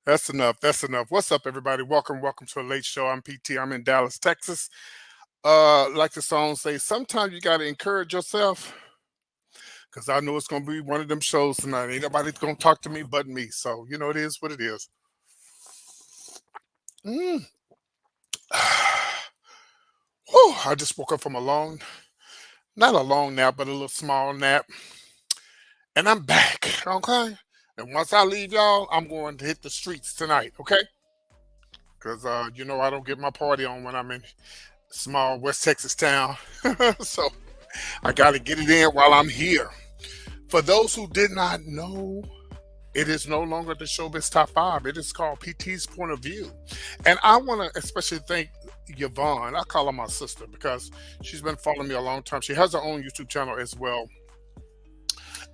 That's enough. That's enough. What's up, everybody? Welcome to a late show. I'm PT. I'm in Dallas, Texas. Like the song say, sometimes you gotta encourage yourself because I know it's gonna be one of them shows tonight. Ain't nobody's gonna talk to me but me. So you know it is what it is. Mm. Whew, I just woke up from a long, not a long nap, but a little small nap, and I'm back. Okay. And once I leave y'all, I'm going to hit the streets tonight. Okay. Because I don't get my party on when I'm in small West Texas town. So I got to get it in while I'm here. For those who did not know, it is no longer the Showbiz Top 5. It is called PT's Point of View. And I want to especially thank Yvonne. I call her my sister because she's been following me a long time. She has her own YouTube channel as well.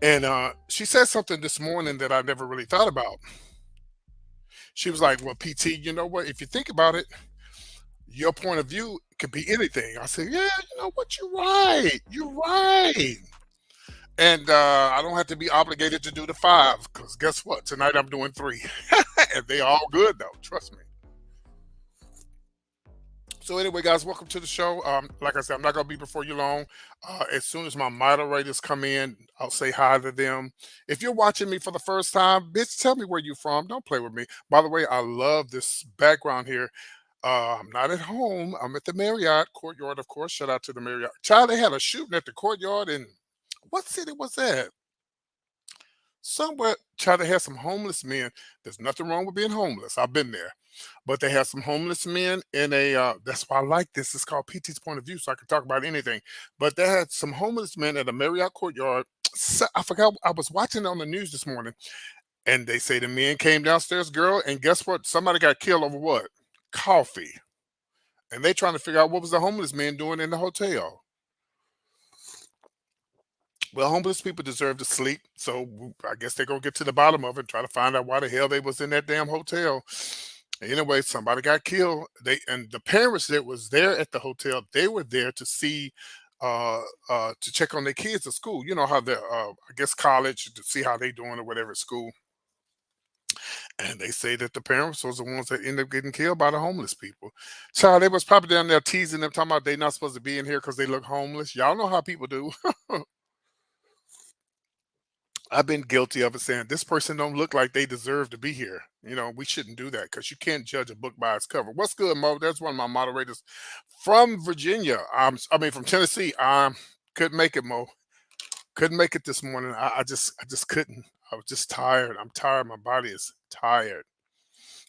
And she said something this morning that I never really thought about. She was like, well, PT, you know what? If you think about it, your point of view could be anything. I said, yeah, you know what? You're right. You're right. And I don't have to be obligated to do the five because guess what? Tonight I'm doing three. And they all good though. Trust me. So anyway, guys, welcome to the show. Like I said, I'm not gonna be before you long. As soon as my moderators come in, I'll say hi to them. If you're watching me for the first time, bitch, tell me where you from. Don't play with me. By the way, I love this background here. I'm not at home. I'm at the Marriott Courtyard, of course. Shout out to the Marriott. Child, they had a shooting at the Courtyard in what city was that? Somewhere. Child, they had some homeless men. There's nothing wrong with being homeless. I've been there. But they had some homeless men in a, that's why I like this. It's called PT's Point of View, so I can talk about anything. But they had some homeless men at a Marriott Courtyard. I forgot, I was watching it on the news this morning, and they say the men came downstairs, girl, and guess what? Somebody got killed over what? Coffee. And they trying to figure out what was the homeless man doing in the hotel. Well, homeless people deserve to sleep, so I guess they're gonna get to the bottom of it, and try to find out why the hell they was in that damn hotel. Anyway, somebody got killed. They and the parents that was there at the hotel, they were there to see, to check on their kids at school. You know how they're, I guess, college to see how they doing or whatever at school. And they say that the parents was the ones that ended up getting killed by the homeless people. So they was probably down there teasing them, talking about they not supposed to be in here because they look homeless. Y'all know how people do. I've been guilty of it saying this person don't look like they deserve to be here. We shouldn't do that because you can't judge a book by its cover. What's good, Mo? There's one of my moderators from Virginia. I mean from Tennessee. Couldn't make it, Mo. Couldn't make it this morning. I just couldn't. I was just tired. I'm tired. My body is tired.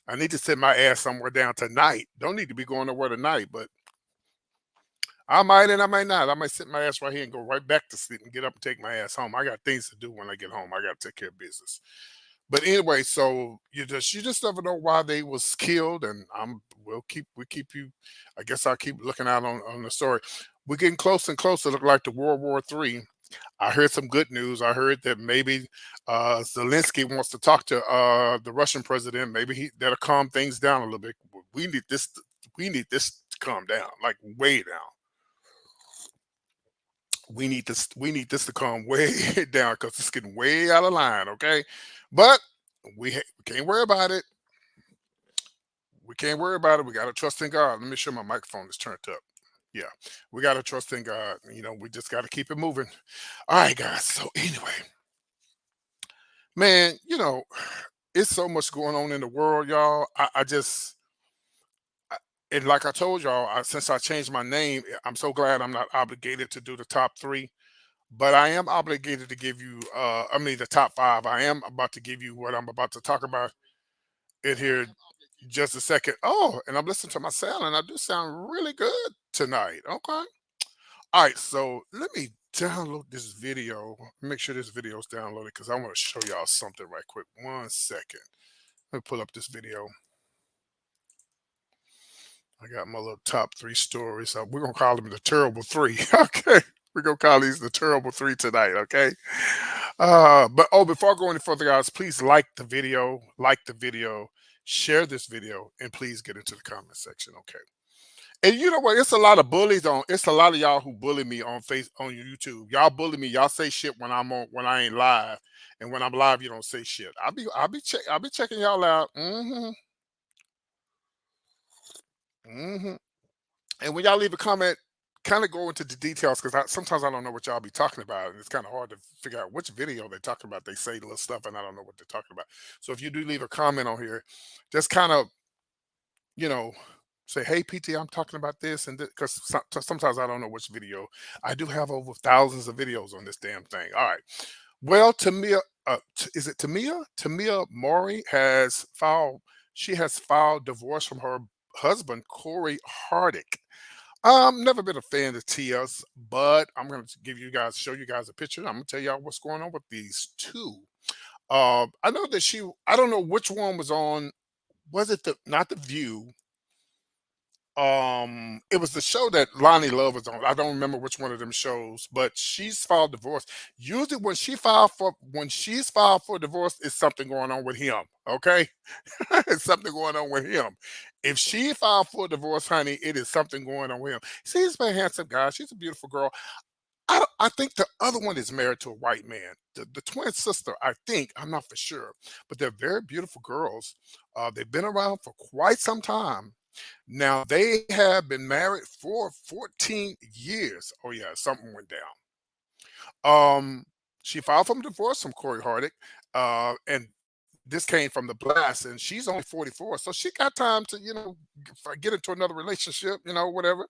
I need to sit my ass somewhere down tonight. Don't need to be going nowhere tonight, but I might and I might not. I might sit my ass right here and go right back to sleep and get up and take my ass home. I got things to do when I get home. I got to take care of business. But anyway, so you just never know why they was killed, and we keep you. I guess I'll keep looking out on the story. We're getting closer and closer. Look like the World War III. I heard some good news. I heard that maybe Zelensky wants to talk to the Russian president. Maybe that'll calm things down a little bit. We need this. We need this to calm down, like way down. We need this to calm way down because it's getting way out of line. Okay, but we can't worry about it. We can't worry about it. We got to trust in God. Let me sure my microphone is turned up. Yeah, we got to trust in God. We just got to keep it moving. All right, guys. So anyway, man, it's so much going on in the world, y'all. I just and like I told y'all, since I changed my name, I'm so glad I'm not obligated to do the top three. But I am obligated to give you, I mean, the top five. I am about to give you what I'm about to talk about in here just a second. Oh, and I'm listening to my sound, and I do sound really good tonight. Okay. All right. So let me download this video. Make sure this video is downloaded because I want to show y'all something right quick. 1 second. Let me pull up this video. I got my little top three stories. We're going to call them the terrible three. Okay. We're going to call these the terrible three tonight. Okay. But before I go any further, guys, please like the video, share this video, and please get into the comment section. Okay. And you know what? It's a lot of bullies on. It's a lot of y'all who bully me on on YouTube. Y'all bully me. Y'all say shit when I'm on when I ain't live, and when I'm live, you don't say shit. I'll be checking y'all out. And when y'all leave a comment, kind of go into the details because sometimes I don't know what y'all be talking about, and it's kind of hard to figure out which video they're talking about. They say little stuff, and I don't know what they're talking about. So if you do leave a comment on here, just kind of you know, say, "Hey, PT, I'm talking about this," and because sometimes I don't know which video. I do have over thousands of videos on this damn thing. All right. Well, Tamia, is it Tamia? Tamia Maury has filed. She has filed divorce from her husband, Corey Hardick. Never been a fan of Tia's, but I'm gonna show you guys a picture. I'm gonna tell y'all what's going on with these two. I know that I don't know which one was on. Was it the not the View? It was the show that Lonnie Love was on. I don't remember which one of them shows, but she's filed divorce. Usually when she's filed for divorce, it's something going on with him. Okay. It's something going on with him. If she filed for divorce, honey, it is something going on with him. See, he's a handsome guy. She's a beautiful girl. I think the other one is married to a white man. The twin sister, I think, I'm not for sure, but they're very beautiful girls. They've been around for quite some time. Now they have been married for 14 years. Oh yeah, something went down. Um, she filed for divorce from Corey Hardick, and this came from the blast, and she's only 44, so she got time to get into another relationship, whatever.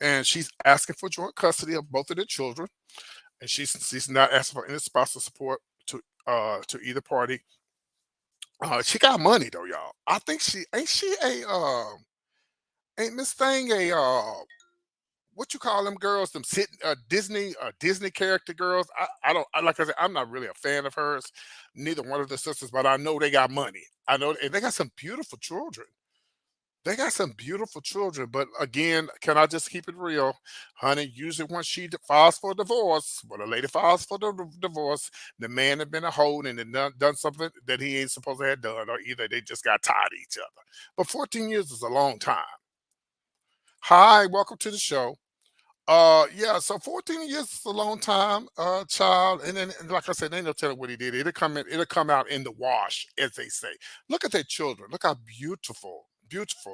And she's asking for joint custody of both of their children, and she's not asking for any spousal support to either party. She got money though, y'all. I think she a ain't Miss Thing a what you call them girls? Them Disney character girls. I don't like I said, I'm not really a fan of hers, neither one of the sisters, but I know they got money. I know and they got some beautiful children. They got some beautiful children, but again, can I just keep it real, honey? Usually, when files for divorce, when a lady files for the divorce, the man had been a hoe and had done something that he ain't supposed to have done, or either they just got tired of each other. But 14 years is a long time. Hi, welcome to the show. Yeah, so 14 years is a long time, child. And then, and like I said, they ain't no telling what he did. It'll come out in the wash, as they say. Look at their children. Look how beautiful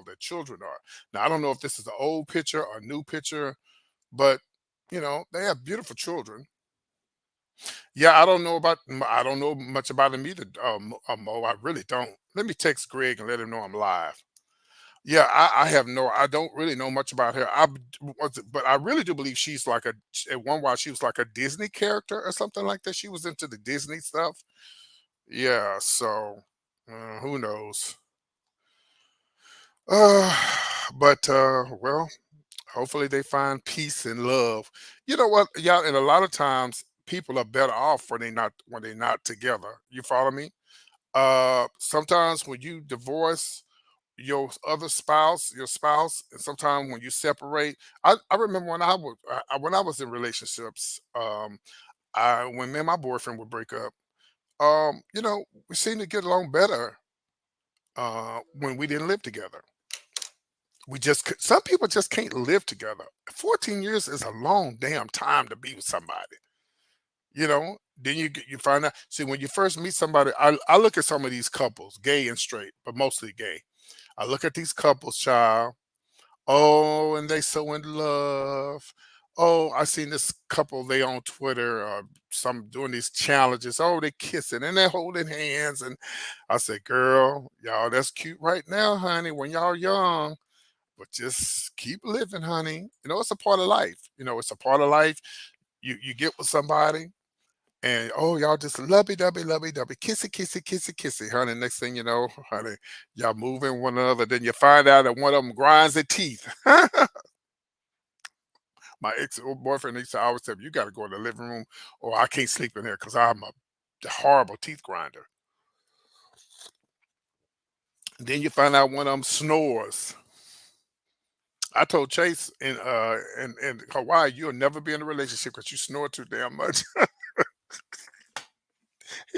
their children are. Now, I don't know if this is an old picture or a new picture, but they have beautiful children. Yeah, I don't know much about them either, Mo. I really don't. Let me text Greg and let him know I'm live. Yeah, I have no. I don't really know much about her. But I really do believe she's like at one while she was like a Disney character or something like that. She was into the Disney stuff. Yeah, so who knows? Uh, but well, hopefully they find peace and love. You know what, y'all? And a lot of times people are better off when they're not together. You follow me? Sometimes when you divorce your spouse, and sometimes when you separate, I remember when I was in relationships, I when me and my boyfriend would break up, we seemed to get along better when we didn't live together. Some people just can't live together. 14 years is a long damn time to be with somebody. Then you find out. See, when you first meet somebody, I look at some of these couples, gay and straight, but mostly gay. I look at these couples, child. Oh, and they so in love. Oh, I seen this couple. They on Twitter, some doing these challenges. Oh, they kissing and they holding hands, and I said, "Girl, y'all, that's cute right now, honey. When y'all young, but just keep living, honey. It's a part of life. It's a part of life. You get with somebody, and oh, y'all just lovey dovey, kissy, kissy, kissy, kissy, honey. Next thing you know, honey, y'all moving one another. Then you find out that one of them grinds their teeth. My ex boyfriend used to always tell me, "You got to go in the living room, or I can't sleep in here because I'm a horrible teeth grinder." Then you find out one of them snores. I told Chase in Hawaii, you'll never be in a relationship because you snore too damn much.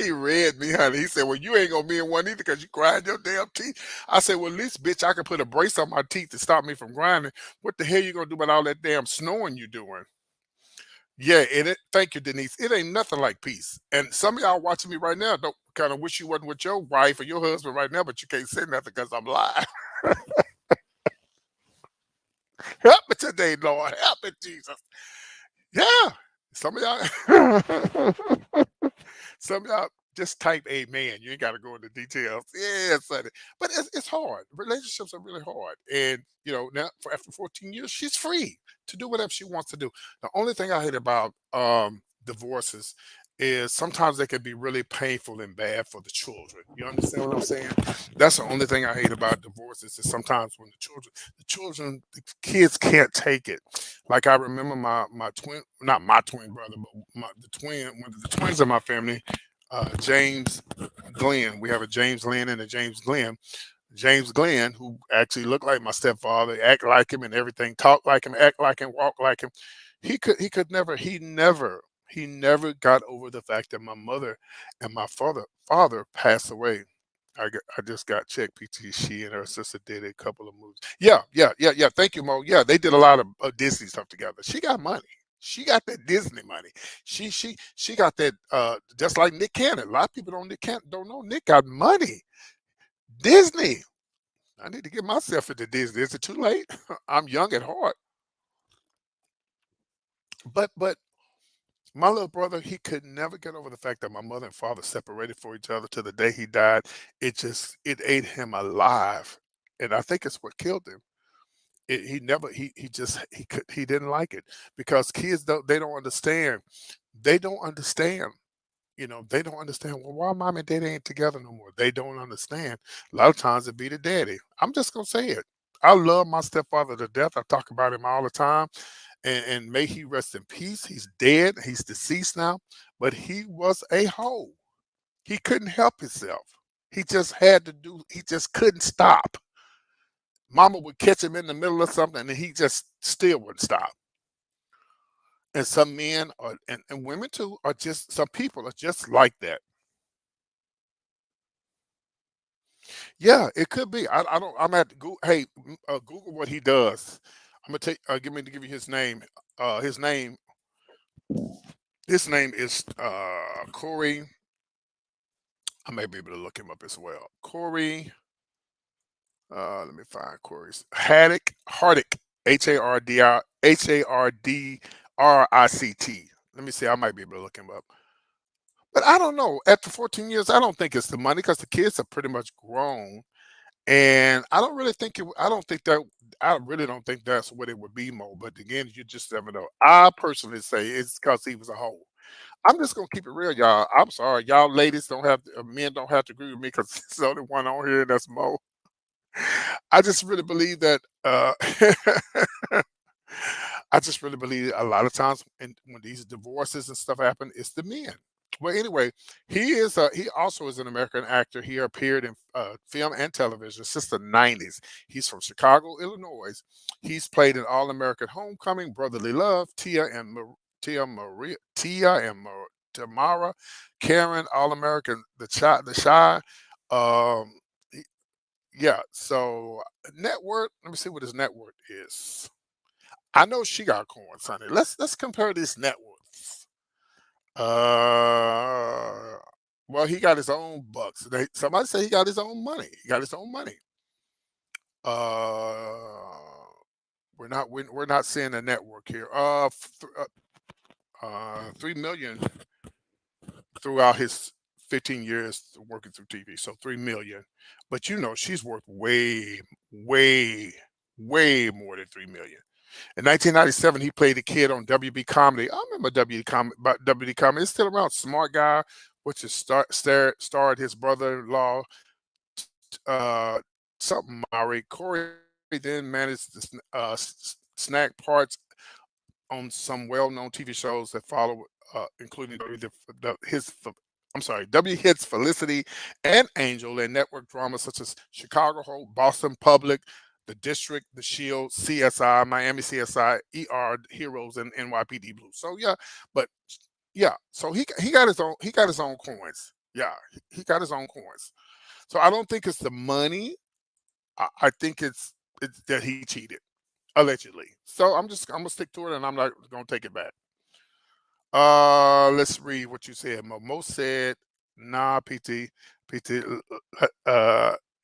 He read me, honey. He said, "Well, you ain't gonna be in one either because you grind your damn teeth." I said, "Well, at least, bitch, I can put a brace on my teeth to stop me from grinding. What the hell you gonna do about all that damn snoring you doing?" Yeah, thank you, Denise. It ain't nothing like peace. And some of y'all watching me right now don't kind of wish you wasn't with your wife or your husband right now, but you can't say nothing because I'm live. Help me today, Lord. Help me, Jesus. Yeah. Some of y'all some of y'all just type amen. You ain't gotta go into details. Yeah, sonny. But it's hard. Relationships are really hard. And now for after 14 years, she's free to do whatever she wants to do. The only thing I hate about divorces is sometimes they can be really painful and bad for the children. You understand what I'm saying? That's the only thing I hate about divorces is sometimes when the kids can't take it. Like I remember my twin, not my twin brother, but one of the twins in my family, James Glenn. We have a James Glenn and a James Glenn. James Glenn, who actually looked like my stepfather, act like him and everything, talk like him, act like him, walk like him. He never got over the fact that my mother and my father passed away. I just got checked. PT. She and her sister did a couple of movies. Yeah, yeah, yeah, yeah. Thank you, Mo. Yeah, they did a lot of Disney stuff together. She got money. She got that Disney money. She got that. Just like Nick Cannon. A lot of people don't know Nick got money. Disney. I need to get myself into Disney. Is it too late? I'm young at heart. But my little brother, he could never get over the fact that my mother and father separated for each other to the day he died. It ate him alive. And I think it's what killed him. He never he just he didn't like it because kids don't understand. They don't understand. They don't understand. Well, why mom and daddy ain't together no more? They don't understand. A lot of times it be the daddy. I'm just gonna say it. I love my stepfather to death. I talk about him all the time, and may he rest in peace. He's dead. He's deceased now, but he was a hoe. He couldn't help himself. He just had to do. He just couldn't stop. Mama would catch him in the middle of something, and he just still wouldn't stop. And some men are, and women too, are just some people are just like that. Yeah, it could be. I don't. I'm at Google. Hey, Google what he does. I'm gonna take. Give you his name. His name. His name is Corey. I may be able to look him up as well. Corey. Let me find Corey's Hardick. Hardrict. Let me see. I might be able to look him up. But I don't know. After 14 years, I don't think it's the money because the kids are pretty much grown. And I don't really think I don't think that I really don't think that's what it would be, Mo. But again, you just never know. I personally say it's because he was a hoe. I'm just gonna keep it real, y'all. I'm sorry, y'all ladies don't have men don't have to agree with me because it's the only one on here, and that's Mo. I just really believe that. I just really believe a lot of times, and when these divorces and stuff happen, it's the men. Well, anyway, he also is an American actor. He appeared in film and television since the '90s. He's from Chicago, Illinois. He's played in All American Homecoming, Brotherly Love, Tia and Tamara, Karen, All American, The Shy. Um, he- yeah. So net worth. Let me see what his net worth is. I know she got coins, honey. Let's compare these net worths. Uh, well, he got his own bucks. Somebody say he got his own money. He got his own money. Uh, we're not seeing a network here. 3 million throughout his 15 years working through TV. So 3 million. But she's worth way, way, way more than 3 million. In 1997, he played a kid on WB Comedy. I remember WB Comedy. It's still around. Smart Guy, which is starred his brother-in-law, uh, something Maury. Corey then managed to snag parts on some well-known TV shows that follow, including I'm sorry, W Hits Felicity and Angel, and network dramas such as Chicago Hope, Boston Public, The District, The Shield, CSI, Miami CSI, ER, Heroes, and NYPD Blue. So yeah, but yeah, so he got his own coins. Yeah, he got his own coins. So I don't think it's the money. I think it's that he cheated allegedly. So I'm gonna stick to it, and I'm not gonna take it back. Let's read what you said. Mo said, "Nah, PT,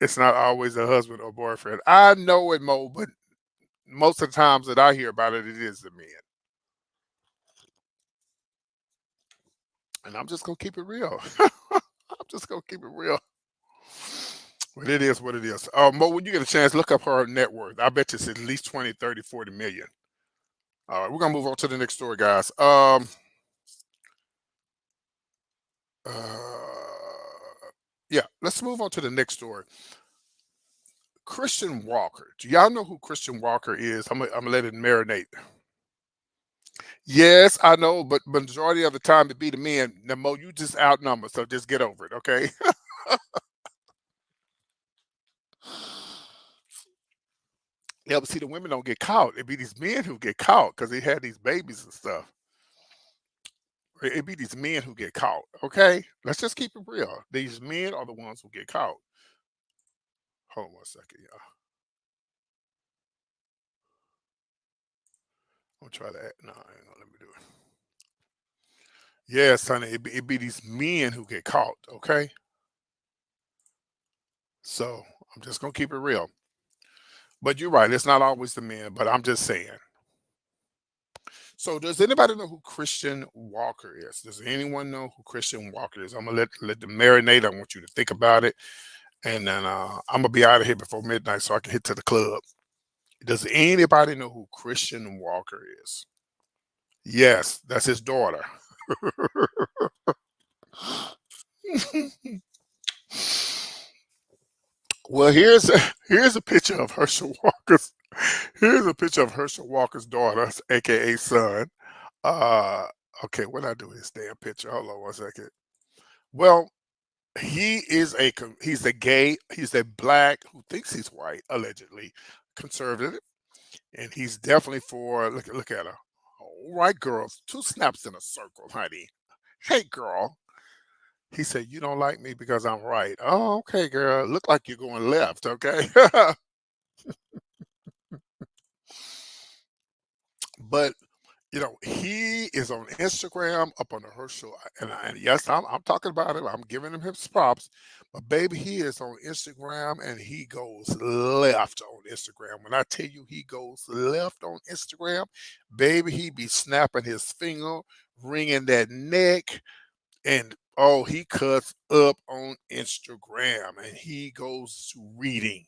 it's not always a husband or boyfriend." I know it, Mo, but most of the times that I hear about it, it is the men. And I'm just gonna keep it real. I'm just gonna keep it real. But it is what it is. Mo, when you get a chance, look up her net worth. I bet you it's at least 20, 30, 40 million. All right, we're gonna move on to the next story, guys. Yeah, let's move on to the next story. Christian Walker. Do y'all know who Christian Walker is? I'm gonna let it marinate. Yes, I know, but majority of the time it be the men. Now, Mo, you just outnumbered, so just get over it, okay? Yeah, but see, the women don't get caught. It be these men who get caught because they had these babies and stuff. It be these men who get caught. Okay, let's just keep it real. These men are the ones who get caught. Hold on one second, y'all. I'm gonna try that. No, I ain't gonna let me do it. Yes, honey, it be these men who get caught. Okay, so I'm just gonna keep it real. But you're right. It's not always the men. But I'm just saying. So, does anybody know who Christian Walker is? Does anyone know who Christian Walker is? I'm gonna let them marinate. I want you to think about it, and then I'm gonna be out of here before midnight so I can hit to the club. Does anybody know who Christian Walker is? Yes, that's his daughter. Well, here's a picture of Herschel Walker's. Here's a picture of Herschel Walker's daughter, aka son. Uh, okay, what I do with this damn picture? Hold on one second. Well, he's a gay, he's a black who thinks he's white, allegedly conservative, and he's definitely for look at her. All right, girls, two snaps in a circle, honey. Hey, girl. He said, "You don't like me because I'm right." Oh, okay, girl. Look like you're going left. Okay, but he is on Instagram up on the Herschel, and yes, I'm talking about him. I'm giving him his props, but baby, he is on Instagram and he goes left on Instagram. When I tell you he goes left on Instagram, baby, he be snapping his finger, wringing that neck, and oh, he cuts up on Instagram and he goes to reading.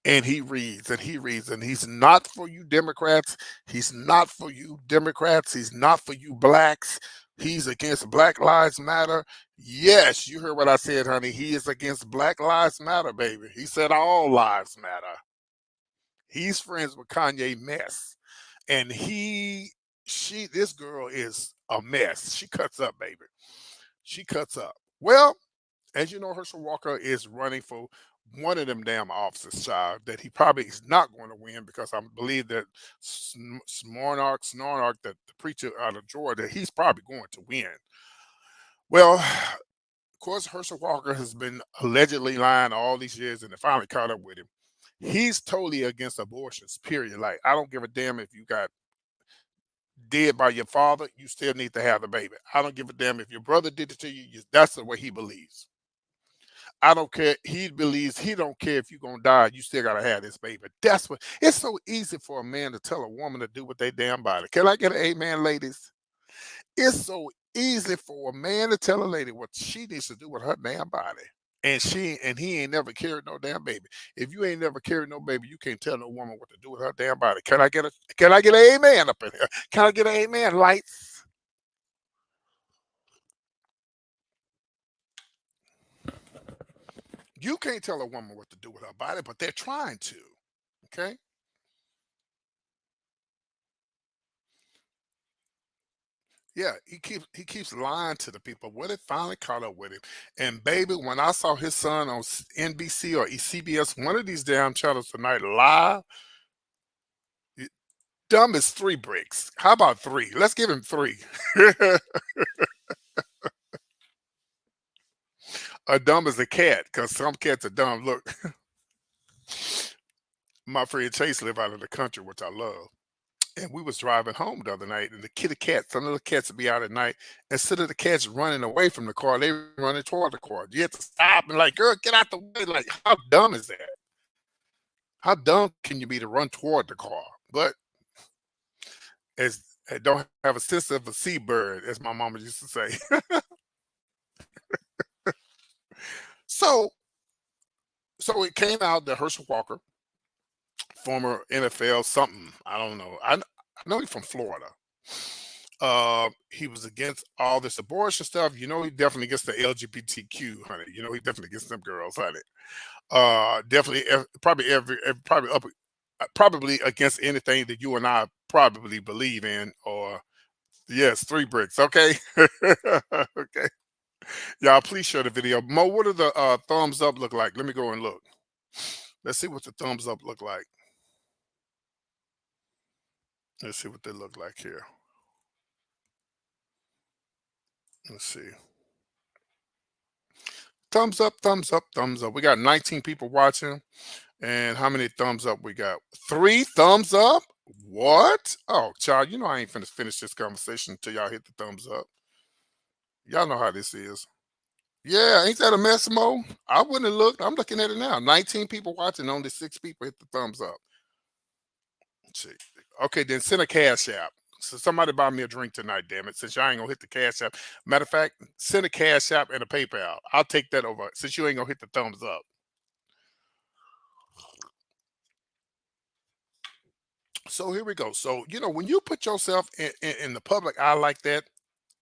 And he reads and he reads, and he's not for you Democrats. He's not for you Democrats. He's not for you blacks. He's against Black Lives Matter. Yes, you heard what I said, honey. He is against Black Lives Matter, baby. He said all lives matter. He's friends with Kanye mess. And this girl is a mess. She cuts up, baby. She cuts up. Well, as you know, Herschel Walker is running for one of them damn offices, child, that he probably is not going to win because I believe that Snornark, the preacher out of Georgia, he's probably going to win. Well, of course, Herschel Walker has been allegedly lying all these years, and they finally caught up with him. He's totally against abortions, period. Like, I don't give a damn if you got dead by your father, you still need to have the baby. I don't give a damn if your brother did it to you, that's the way he believes. I don't care. He believes he don't care if you're gonna die. You still gotta have this baby. That's what. It's so easy for a man to tell a woman to do what they damn body. Can I get an amen, ladies? It's so easy for a man to tell a lady what she needs to do with her damn body. And he ain't never carried no damn baby. If you ain't never carried no baby, you can't tell no woman what to do with her damn body. Can I get an amen up in here? Can I get an amen? Lights. You can't tell a woman what to do with her body, but they're trying to. Okay. Yeah, he keeps lying to the people. What it finally caught up with him. And baby, when I saw his son on NBC or CBS, one of these damn channels tonight live, y- dumb as three bricks. How about three? Let's give him three. dumb as a cat, because some cats are dumb. Look, my friend Chase live out in the country, which I love. And we was driving home the other night, and the kitty cats, some of the cats would be out at night. Instead of the cats running away from the car, they running toward the car. You have to stop and like, girl, get out the way. Like, how dumb is that? How dumb can you be to run toward the car? But as don't have a sense of a seabird, as my mama used to say. So, so it came out that Herschel Walker, former NFL something, I don't know. I know he's from Florida. He was against all this abortion stuff. You know, he definitely gets the LGBTQ, honey. You know, he definitely gets them girls, honey. Definitely, probably against anything that you and I probably believe in. Or yes, 3 bricks. Okay, okay. Y'all, please share the video. Mo, what do the thumbs up look like? Let me go and look. Let's see what the thumbs up look like. Let's see what they look like here. Let's see. Thumbs up, thumbs up, thumbs up. We got 19 people watching. And how many thumbs up we got? 3 thumbs up? What? Oh, child, you know I ain't finna finish this conversation until y'all hit the thumbs up. Y'all know how this is. Yeah, ain't that a mess, Mo? I wouldn't have looked. I'm looking at it now. 19 people watching, only 6 people hit the thumbs up. Let's see. Okay, then send a cash app. So somebody buy me a drink tonight, damn it, since y'all ain't gonna hit the cash app. Matter of fact, send a cash app and a PayPal. I'll take that over since you ain't gonna hit the thumbs up. So here we go. So, you know, when you put yourself in the public eye like that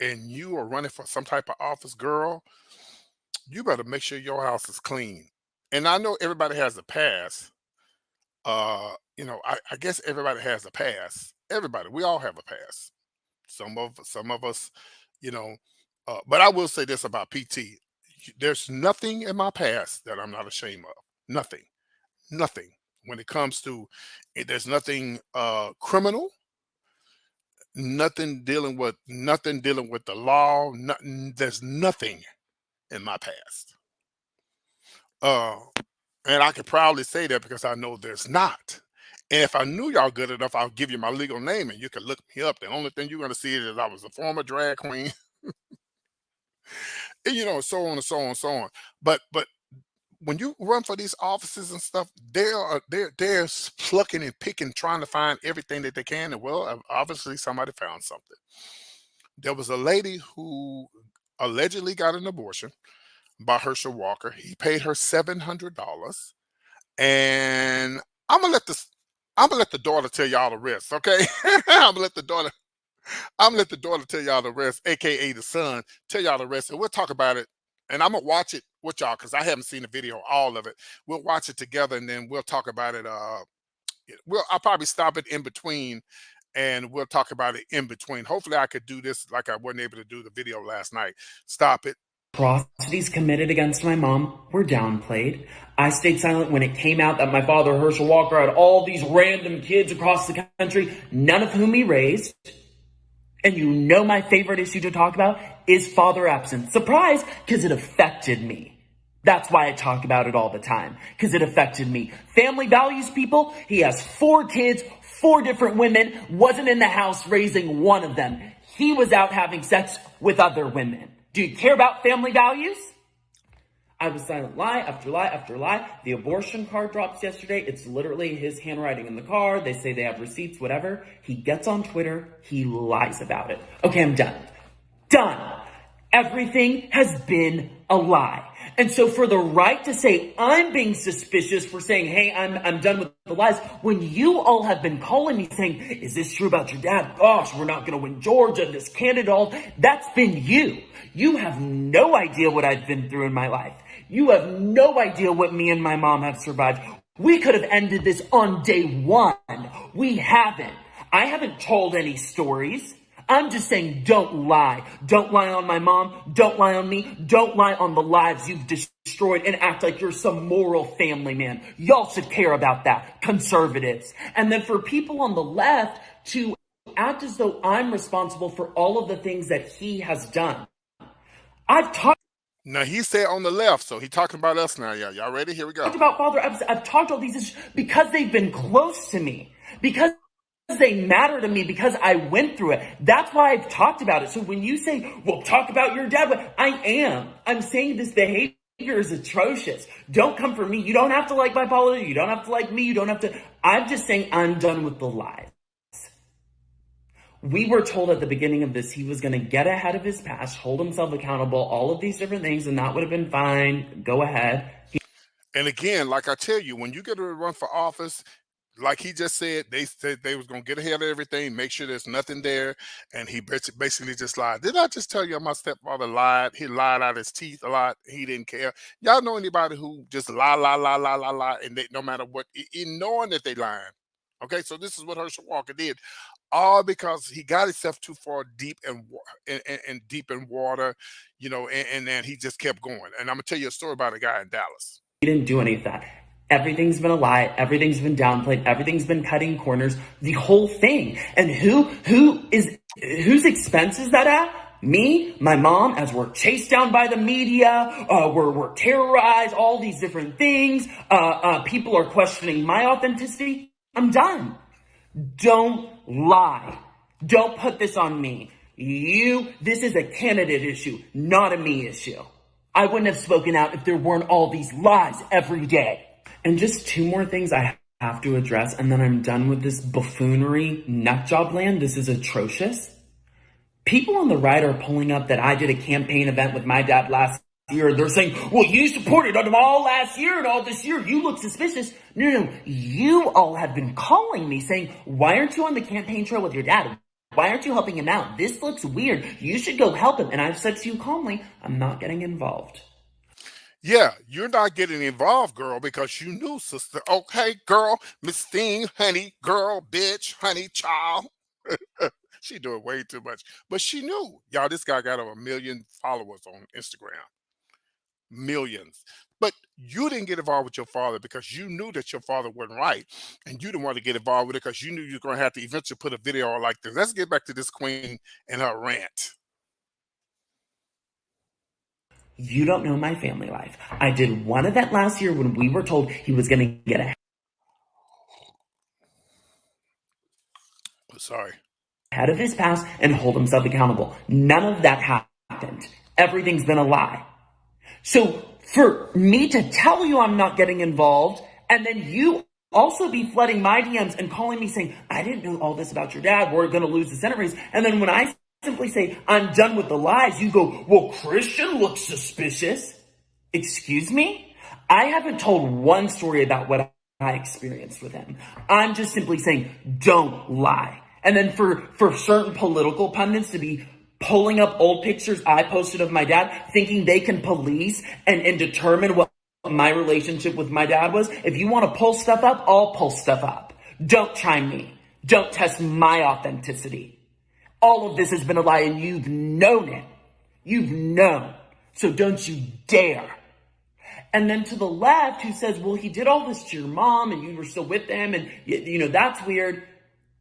and you are running for some type of office, girl, you better make sure your house is clean. And I know everybody has a pass. You know, I guess everybody has a pass. Everybody, we all have a pass. Some of us, you know, but I will say this about PT. There's nothing in my past that I'm not ashamed of. Nothing. Nothing. When it comes to there's nothing criminal, nothing dealing with the law, nothing, there's nothing in my past. Uh and I could proudly say that because I know there's not. And if I knew y'all good enough, I'll give you my legal name and you can look me up. The only thing you're gonna see is I was a former drag queen, and you know, so on and so on and so on. But when you run for these offices and stuff, they're plucking and picking, trying to find everything that they can. And well, obviously somebody found something. There was a lady who allegedly got an abortion by Herschel Walker. He paid her $700, and I'm gonna let this. I'm gonna let the daughter tell y'all the rest. Okay, I'm gonna let the daughter. I'm gonna let the daughter tell y'all the rest, aka the son, tell y'all the rest, and we'll talk about it. And I'm gonna watch it with y'all because I haven't seen the video, all of it. We'll watch it together, and then we'll talk about it. I'll probably stop it in between, and we'll talk about it in between. Hopefully, I could do this like I wasn't able to do the video last night. Stop it. Atrocities committed against my mom were downplayed. I stayed silent when it came out that my father, Herschel Walker, had all these random kids across the country, none of whom he raised. And you know my favorite issue to talk about is father absence. Surprise, because it affected me. That's why I talk about it all the time, because it affected me. Family values, people. He has 4 kids, 4 different women, wasn't in the house raising one of them. He was out having sex with other women. Do you care about family values? I was silent lie after lie after lie. The abortion card drops yesterday. It's literally his handwriting in the card. They say they have receipts, whatever. He gets on Twitter. He lies about it. Okay, I'm done. Done. Everything has been a lie. And so for the right to say I'm being suspicious for saying, hey, I'm done with the lies, when you all have been calling me saying, is this true about your dad? Gosh, we're not going to win Georgia, this candidate, all that's been you. You have no idea what I've been through in my life. You have no idea what me and my mom have survived. We could have ended this on day 1. We haven't. I haven't told any stories. I'm just saying don't lie. Don't lie on my mom. Don't lie on me. Don't lie on the lives you've destroyed and act like you're some moral family man. Y'all should care about that, conservatives. And then for people on the left to act as though I'm responsible for all of the things that he has done. I've talked. Now he said on the left, so he talking about us now. Y'all ready? Here we go. Talked about father. I've talked all these issues because they've been close to me, because they matter to me, because I went through it. That's why I've talked about it. So when you say, well, talk about your dad, but I'm saying this behavior is atrocious. Don't come for me. You don't have to like my politics. You don't have to like me. You don't have to. I'm just saying I'm done with the lies. We were told at the beginning of this he was going to get ahead of his past, hold himself accountable, all of these different things, and that would have been fine. Go ahead. And again, like I tell you, when you get to run for office, like he just said they was gonna get ahead of everything, make sure there's nothing there, and he basically just lied. Did I just tell you my stepfather lied? He lied out his teeth a lot. He didn't care. Y'all know anybody who just lie, and they, no matter what, in knowing that they lying. Okay, so this is what Herschel Walker did, all because he got himself too far deep and deep in water, and then he just kept going. And I'm gonna tell you a story about a guy in Dallas. He didn't do any of that. Everything's been a lie. Everything's been downplayed. Everything's been cutting corners. The whole thing. And whose expense is that at? Me, my mom, as we're chased down by the media, we're terrorized, all these different things. People are questioning my authenticity. I'm done. Don't lie. Don't put this on me. This is a candidate issue, not a me issue. I wouldn't have spoken out if there weren't all these lies every day. And just two more things I have to address, and then I'm done with this buffoonery nutjob land. This is atrocious. People on the right are pulling up that I did a campaign event with my dad last year. They're saying, well, you supported them all last year and all this year. You look suspicious. No. You all have been calling me saying, why aren't you on the campaign trail with your dad? Why aren't you helping him out? This looks weird. You should go help him. And I've said to you calmly, I'm not getting involved. Yeah, you're not getting involved, girl, because you knew, sister. Okay, girl, Miss Thing, honey, girl, bitch, honey, child. She doing way too much. But she knew. Y'all, this guy got over 1 million followers on Instagram. Millions. But you didn't get involved with your father because you knew that your father wasn't right. And you didn't want to get involved with it because you knew you were going to have to eventually put a video on like this. Let's get back to this queen and her rant. You don't know my family life. I did one event last year when we were told he was going to get ahead of his past and hold himself accountable. None of that happened. Everything's been a lie. So for me to tell you I'm not getting involved, and then you also be flooding my DMs and calling me saying, I didn't know all this about your dad, we're going to lose the Senate race. And then when I simply say, I'm done with the lies, you go, well, Christian looks suspicious. Excuse me? I haven't told one story about what I experienced with him. I'm just simply saying, don't lie. And then for certain political pundits to be pulling up old pictures I posted of my dad, thinking they can police and determine what my relationship with my dad was. If you want to pull stuff up, I'll pull stuff up. Don't try me. Don't test my authenticity. All of this has been a lie and you've known it. You've known. So don't you dare. And then to the left who says, well, he did all this to your mom and you were still with them and, that's weird.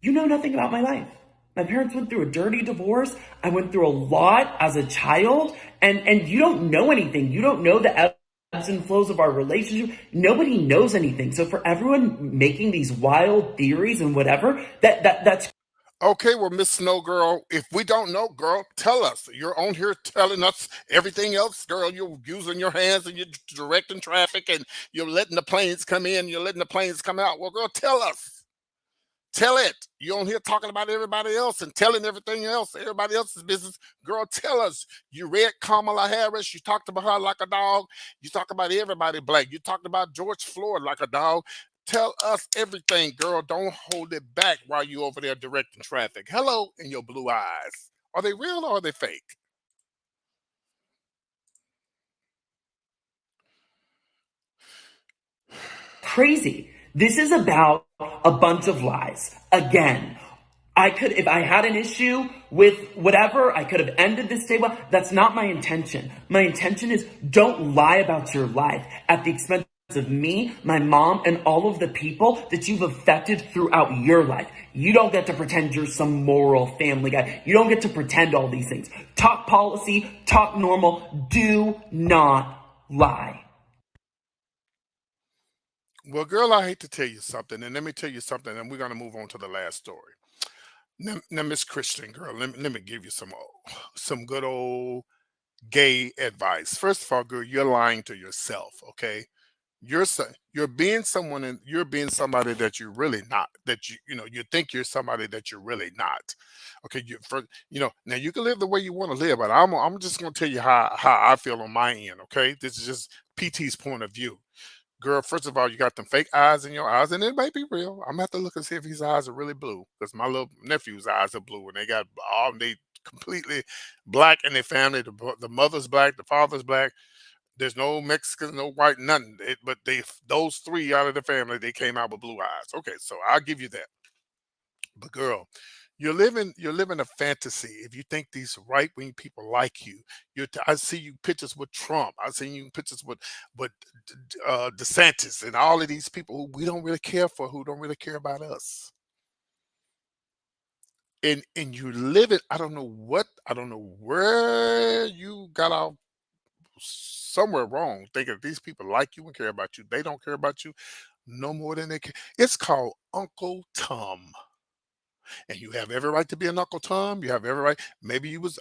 You know nothing about my life. My parents went through a dirty divorce. I went through a lot as a child and you don't know anything. You don't know the ebbs and flows of our relationship. Nobody knows anything. So for everyone making these wild theories and whatever, that's okay. Well, Miss Snow Girl, if we don't know, girl, tell us. You're on here telling us everything else, girl. You're using your hands and you're directing traffic and you're letting the planes come in. You're letting the planes come out. Well, girl, tell us. Tell it. You're on here talking about everybody else and telling everything else, everybody else's business. Girl, tell us. You read Kamala Harris. You talked about her like a dog. You talk about everybody black. You talked about George Floyd like a dog. Tell us everything, girl. Don't hold it back while you over there directing traffic. Hello in your blue eyes. Are they real or are they fake? crazy. This is about a bunch of lies. Again, if I had an issue with whatever, I could have ended this day. That's not my intention. My intention is don't lie about your life at the expense of me, my mom, and all of the people that you've affected throughout your life. You don't get to pretend you're some moral family guy. You don't get to pretend all these things. Talk policy, talk normal, do not lie. Well, girl, I hate to tell you something, and let me tell you something, and we're gonna move on to the last story. Now, Miss Christian girl, let me give you some good old gay advice. First of all, girl, you're lying to yourself, okay? You're being someone, and you're being somebody that you're really not. That you think you're somebody that you're really not. Okay, now you can live the way you want to live, but I'm just gonna tell you how I feel on my end. Okay, this is just PT's point of view. Girl, first of all, you got them fake eyes in your eyes, and it might be real. I'm gonna have to look and see if his eyes are really blue, because my little nephew's eyes are blue, and they completely black in their family. The mother's black, the father's black. There's no Mexicans, no white, nothing. But those three out of the family, they came out with blue eyes. Okay, so I'll give you that. But girl, you're living a fantasy if you think these right wing people like you. I see you pictures with Trump. I see you pictures with DeSantis and all of these people who we don't really care for, who don't really care about us. And you live it. I don't know where you got off somewhere wrong thinking these people like you and care about you. They don't care about you no more than they care. It's called Uncle Tom. And you have every right to be an Uncle Tom. You have every right. Maybe of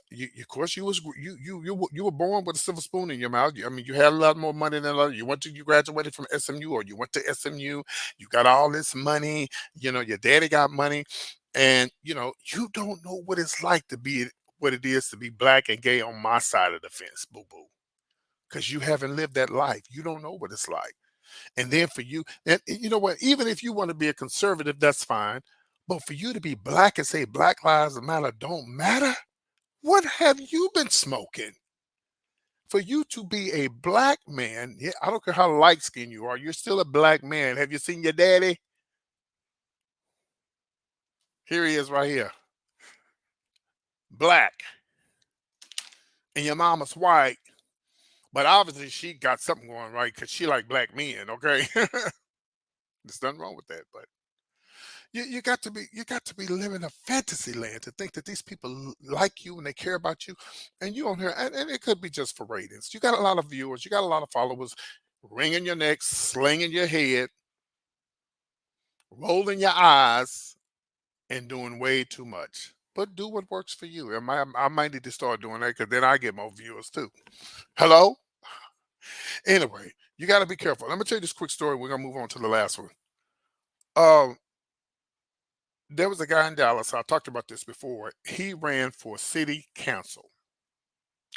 course, you was, you were born with a silver spoon in your mouth. I mean, you had a lot more money than a lot. You graduated from SMU, or you went to SMU. You got all this money. Your daddy got money, and you don't know what it's like to be what it is to be black and gay on my side of the fence, boo boo, because you haven't lived that life. You don't know what it's like. And then for you, and you know what? Even if you want to be a conservative, that's fine. But for you to be black and say Black Lives Matter don't matter, what have you been smoking? For you to be a black man, yeah, I don't care how light skinned you are, you're still a black man. Have you seen your daddy? Here he is right here. Black. And your mama's white. But obviously she got something going right because she like black men, okay? There's nothing wrong with that, but you got to be living a fantasy land to think that these people like you and they care about you, and you on here, and it could be just for ratings. You got a lot of viewers, you got a lot of followers, wringing your neck, slinging your head, rolling your eyes, and doing way too much. But do what works for you. I might need to start doing that because then I get more viewers too. Hello. Anyway, you got to be careful. Let me tell you this quick story. We're gonna move on to the last one. Um, there was a guy in Dallas. I talked about this before. He ran for city council.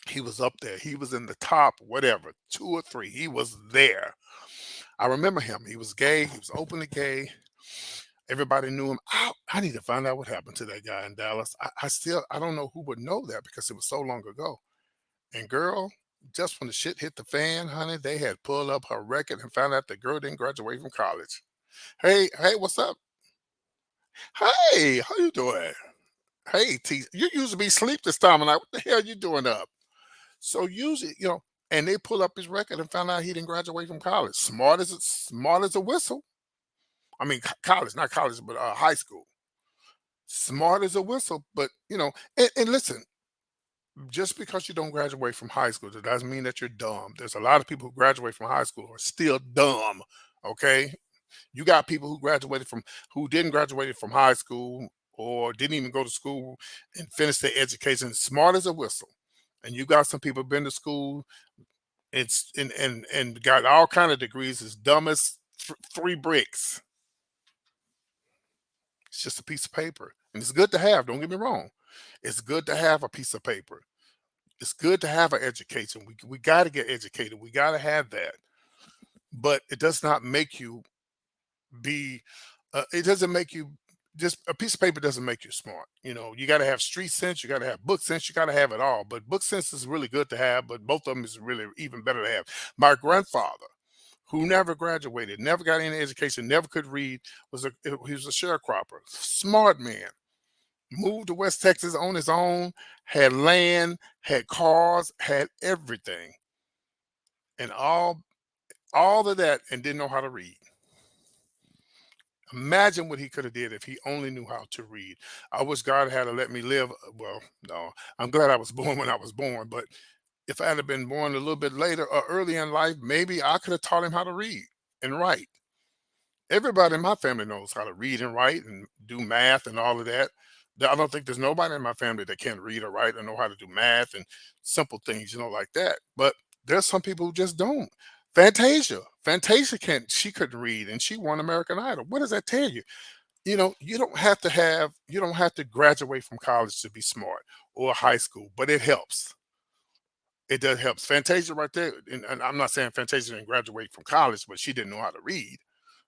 He was up there. He was in the top, whatever, two or three. He was there. I remember him. He was gay. He was openly gay. Everybody knew him. I need to find out what happened to that guy in Dallas. I don't know who would know that because it was so long ago. And girl, just when the shit hit the fan, honey, they had pulled up her record and found out the girl didn't graduate from college. Hey, what's up? Hey, how you doing? Hey, T, you usually be asleep this time of night. What the hell you doing up? So usually, and they pull up his record and found out he didn't graduate from college. Smart as a whistle. I mean, college, not college, but high school. Smart as a whistle, but and listen, just because you don't graduate from high school, that doesn't mean that you're dumb. There's a lot of people who graduate from high school who are still dumb. Okay, you got people who didn't graduate from high school or didn't even go to school and finish their education, smart as a whistle. And you got some people been to school, and got all kind of degrees, as dumb as three bricks. It's just a piece of paper, and it's good to have. Don't get me wrong, it's good to have a piece of paper. It's good to have an education. We got to get educated. We got to have that, but it does not make you be it doesn't make you, just a piece of paper doesn't make you smart. You got to have street sense, you got to have book sense, you got to have it all. But book sense is really good to have, but both of them is really even better to have. My grandfather, who never graduated, never got any education, never could read, he was a sharecropper, smart man, moved to West Texas on his own, had land, had cars, had everything, and all all of that and didn't know how to read. Imagine what he could have did if he only knew how to read. I wish God had to let me live. Well, no, I'm glad I was born when I was born. But if I had been born a little bit later or early in life, maybe I could have taught him how to read and write. Everybody in my family knows how to read and write and do math and all of that. I don't think there's nobody in my family that can't read or write or know how to do math and simple things, like that. But there's some people who just don't. Fantasia can't. She couldn't read, and she won American Idol. What does that tell you? You don't have to graduate from college to be smart or high school, but it helps. It does helps. Fantasia right there, and I'm not saying Fantasia didn't graduate from college, but she didn't know how to read.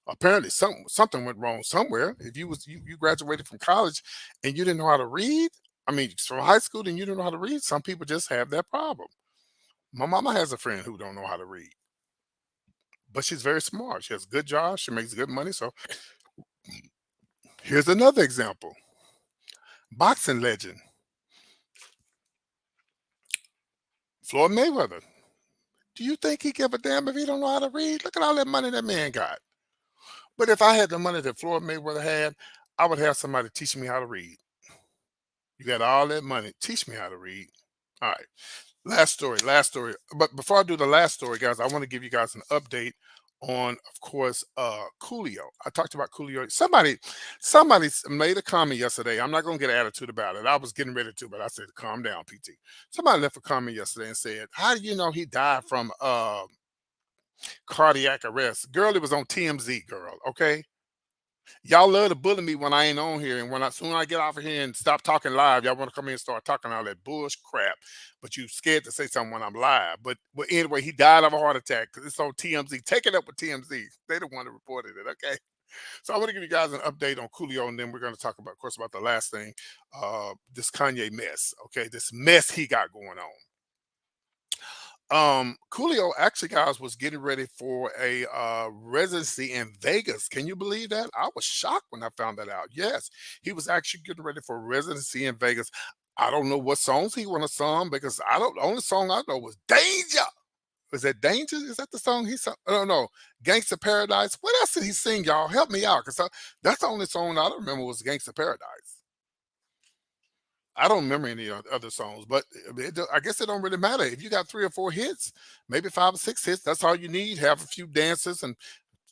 Apparently, something went wrong somewhere. If you graduated from college and you didn't know how to read, I mean, from high school, then you didn't know how to read. Some people just have that problem. My mama has a friend who don't know how to read, but she's very smart. She has a good job. She makes good money. So here's another example: boxing legend Floyd Mayweather. Do you think he give a damn if he don't know how to read? Look at all that money that man got. But if I had the money that Floyd Mayweather had, I would have somebody teach me how to read. You got all that money. Teach me how to read. All right. Last story. Last story. But before I do the last story, guys, I want to give you guys an update on, of course, Coolio. I talked about Coolio. Somebody made a comment yesterday. I'm not gonna get an attitude about it. I was getting ready to, but I said, calm down, PT. Somebody left a comment yesterday and said, how do you know he died from cardiac arrest? Girl, it was on TMZ, girl. Okay. Y'all love to bully me when I ain't on here, and when I soon I get off of here and stop talking live, y'all want to come in and start talking all that bush crap. But you scared to say something when I'm live. But anyway, he died of a heart attack because it's on TMZ. Take it up with TMZ. They the one that reported it. Okay. So I want to give you guys an update on Coolio, and then we're going to talk about, of course, about the last thing, this Kanye mess. Okay, this mess he got going on. Coolio actually, guys, was getting ready for a residency in Vegas. Can you believe that? I was shocked when I found that out. Yes, he was actually getting ready for a residency in Vegas. I don't know what songs he want to sing because I don't. The only song I know was Danger. Was that Danger? Is that the song he sung? I don't know. Gangsta Paradise. What else did he sing, y'all? Help me out, because that's the only song I don't remember was Gangsta Paradise. I don't remember any other songs, but I guess it don't really matter. If you got 3 or 4 hits, maybe 5 or 6 hits, that's all you need. Have a few dances and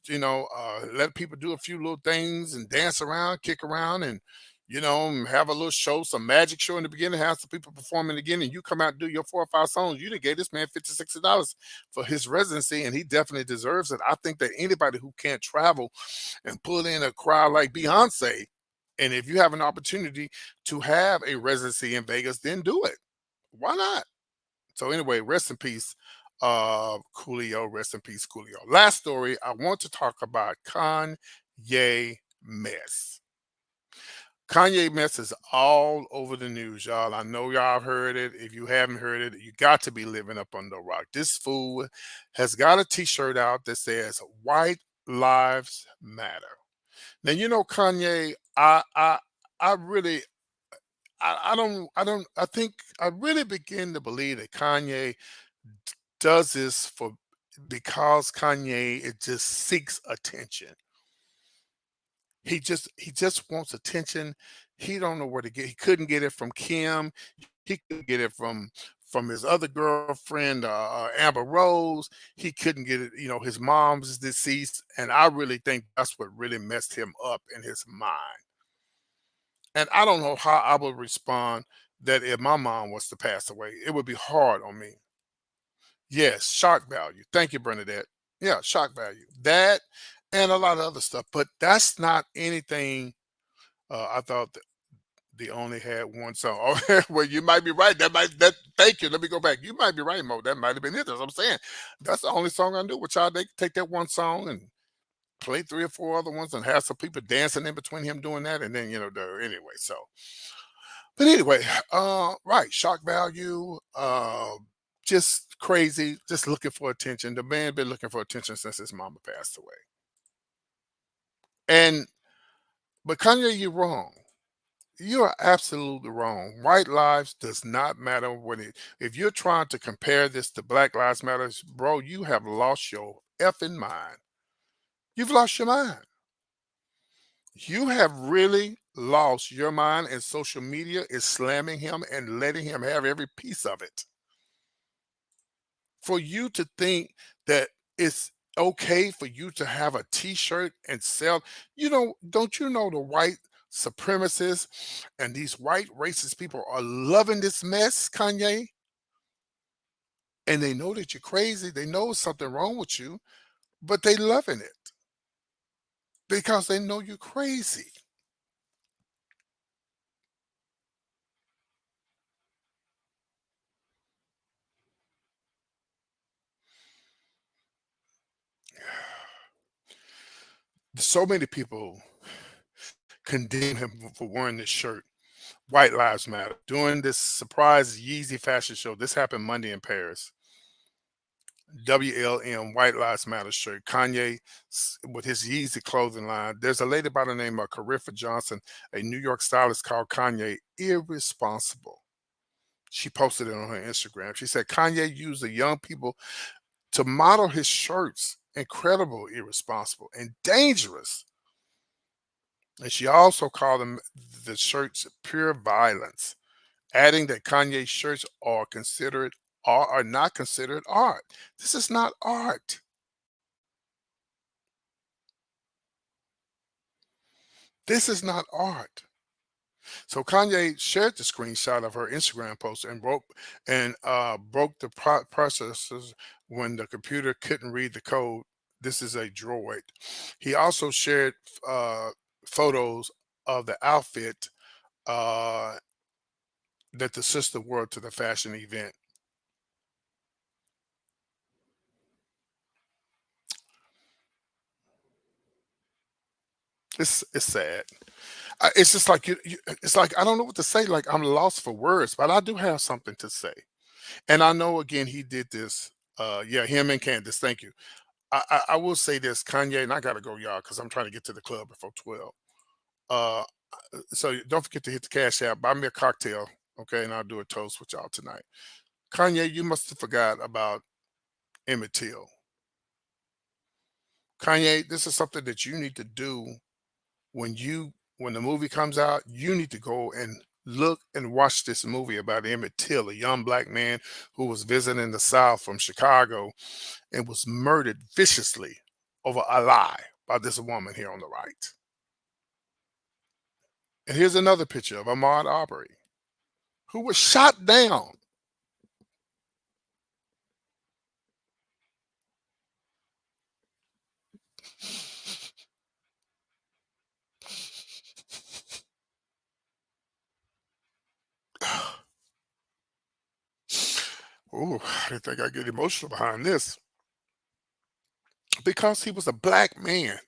let people do a few little things and dance around, kick around, and have a little show, some magic show in the beginning, have some people performing again, and you come out and do your 4 or 5 songs. You done gave this man $50, $60 for his residency, and he definitely deserves it. I think that anybody who can't travel and pull in a crowd like Beyonce, and if you have an opportunity to have a residency in Vegas, then do it. Why not? So anyway, rest in peace, Coolio. Rest in peace, Coolio. Last story, I want to talk about Kanye mess. Kanye mess is all over the news, y'all. I know y'all heard it. If you haven't heard it, you got to be living up under a rock. This fool has got a T-shirt out that says "White Lives Matter." Now Kanye. I really, I think I really begin to believe that Kanye does this for because Kanye it just seeks attention. He just wants attention. He don't know where to get. He couldn't get it from Kim. He couldn't get it from his other girlfriend, Amber Rose. He couldn't get it. His mom's deceased, and I really think that's what really messed him up in his mind. And I don't know how I would respond that if my mom was to pass away. It would be hard on me. Yes, shock value. Thank you, Bernadette. Yeah, shock value. That and a lot of other stuff. But that's not anything. I thought that they only had one song. Oh, well, you might be right. Thank you. Let me go back. You might be right, Mo. That might have been it. That's what I'm saying. That's the only song I knew. Which y'all they take that one song and play 3 or 4 other ones and have some people dancing in between him doing that, and then anyway. So, but anyway, right, shock value, just crazy, just looking for attention. The man been looking for attention since his mama passed away. And but Kanye, you're wrong. You are absolutely wrong. White lives does not matter if you're trying to compare this to Black Lives Matter, bro, you have lost your effing mind. You've lost your mind. You have really lost your mind, and social media is slamming him and letting him have every piece of it. For you to think that it's okay for you to have a t-shirt and sell, don't you know the white supremacists and these white racist people are loving this mess, Kanye? And they know that you're crazy. They know something wrong with you, but they loving it because they know you're crazy. So many people condemn him for wearing this shirt. White Lives Matter. During this surprise Yeezy fashion show, this happened Monday in Paris. WLM White Lives Matter shirt. Kanye with his Yeezy clothing line. There's a lady by the name of Cariffa Johnson, a New York stylist, called Kanye irresponsible. She posted it on her Instagram. She said Kanye used the young people to model his shirts. Incredible, irresponsible, and dangerous. And she also called them the shirts pure violence, adding that Kanye's shirts are not considered art. This is not art. This is not art. So Kanye shared the screenshot of her Instagram post and broke the processors when the computer couldn't read the code. This is a droid. He also shared uh, photos of the outfit uh, that the sister wore to the fashion event. It's sad. It's just like it's like I don't know what to say. Like I'm lost for words, but I do have something to say. And I know again he did this. Yeah, him and Candace. Thank you. I will say this, Kanye, and I gotta go, y'all, because I'm trying to get to the club before 12. Uh, so don't forget to hit the cash app, buy me a cocktail, okay, and I'll do a toast with y'all tonight. Kanye, you must have forgot about Emmett Till. Kanye, this is something that you need to do when the movie comes out. You need to go and look and watch this movie about Emmett Till, a young black man who was visiting the South from Chicago and was murdered viciously over a lie by this woman here on the right. And here's another picture of Ahmaud Arbery, who was shot down. Oh, I didn't think I'd get emotional behind this because he was a black man.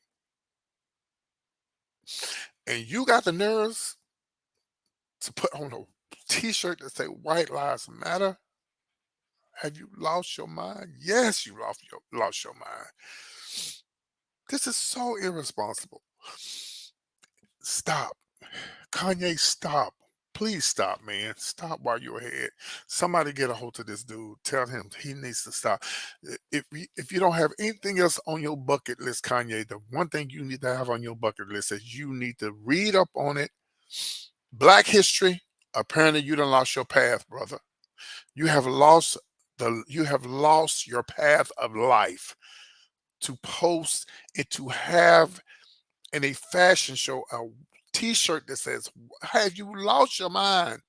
And you got the nerves to put on a t-shirt that say White Lives Matter? Have you lost your mind? Yes, you lost your mind. This is so irresponsible. Stop. Kanye, stop. Please stop, man. Stop while you're ahead. Somebody get a hold of this dude. Tell him he needs to stop. If you don't have anything else on your bucket list, Kanye, the one thing you need to have on your bucket list is you need to read up on it. Black history. Apparently, you done lost your path, brother. You have lost your path of life to post and to have in a fashion show a t-shirt that says, have you lost your mind?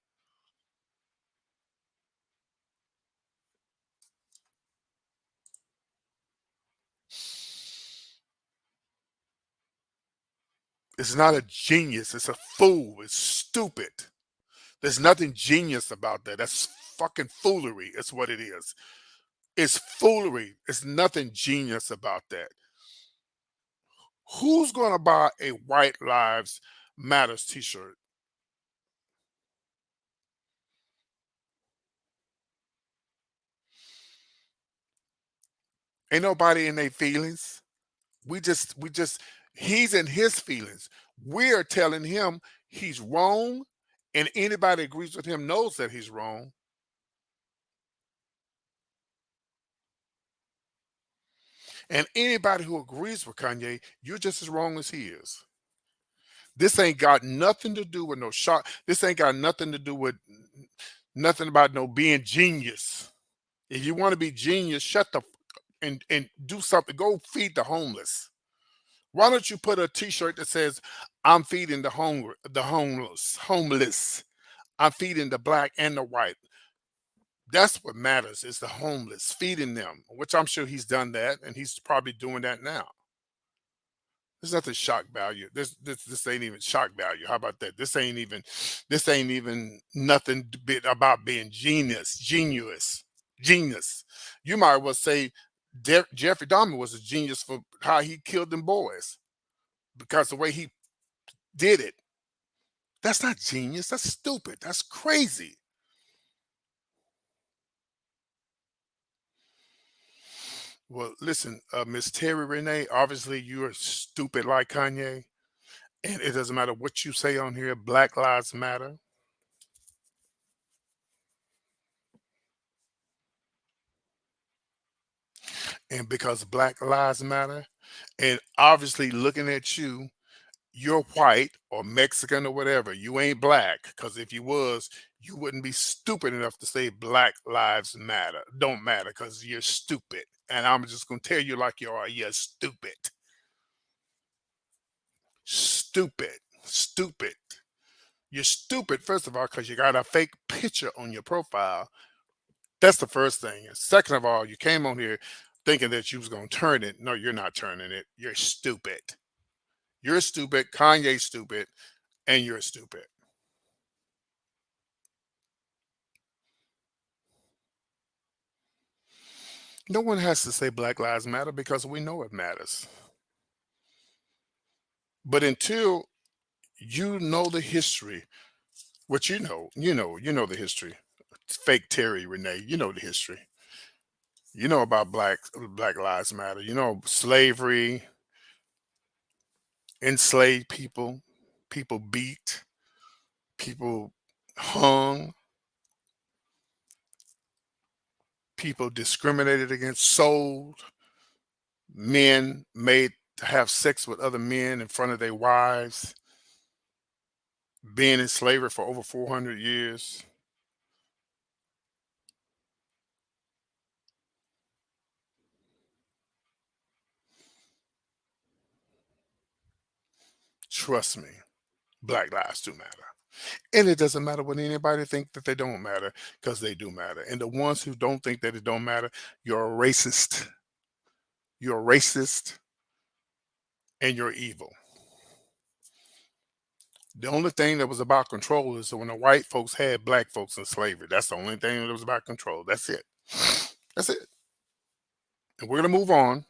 It's not a genius, it's a fool, it's stupid. There's nothing genius about that. That's fucking foolery. It's what it is. It's foolery. It's nothing genius about that. Who's gonna buy a White Lives Matters t-shirt? Ain't nobody in their feelings. We just he's in his feelings. We're telling him he's wrong, and anybody that agrees with him knows that he's wrong. And anybody who agrees with Kanye, you're just as wrong as he is. This ain't got nothing to do with no shot. This ain't got nothing to do with nothing about no being genius. If you want to be genius, shut the and do something. Go feed the homeless. Why don't you put a T-shirt that says, "I'm feeding the homeless. I'm feeding the black and the white." That's what matters is the homeless, feeding them. Which I'm sure he's done that, and he's probably doing that now. There's nothing shock value. This ain't even shock value. How about that? This ain't even nothing bit about being genius. You might well say Jeffrey Dahmer was a genius for how he killed them boys because the way he did it. That's not genius. That's stupid. That's crazy. Well, listen, Miss Terry Renee. Obviously, you are stupid like Kanye, and it doesn't matter what you say on here. Black Lives Matter. And because Black Lives Matter, and obviously looking at you, you're white or Mexican or whatever. You ain't black. Because if you was, you wouldn't be stupid enough to say Black Lives Matter. Don't matter because you're stupid. And I'm just gonna tell you like you are, you're stupid. Stupid. Stupid. You're stupid, first of all, because you got a fake picture on your profile. That's the first thing. And second of all, you came on here thinking that you was gonna turn it. No, you're not turning it. You're stupid. You're stupid. Kanye's stupid, and you're stupid. No one has to say Black Lives Matter because we know it matters. But until you know the history, which you know the history. Fake Terry Renee, you know the history. You know about Black Lives Matter. You know slavery, enslaved people, people beat, people hung, people discriminated against, sold, men made to have sex with other men in front of their wives, being in slavery for over 400 years. Trust me, black lives do matter. And it doesn't matter what anybody think that they don't matter, because they do matter. And the ones who don't think that it don't matter, you're a racist. You're a racist and you're evil. The only thing that was about control is when the white folks had black folks in slavery. That's the only thing that was about control. That's it. That's it. And we're gonna move on.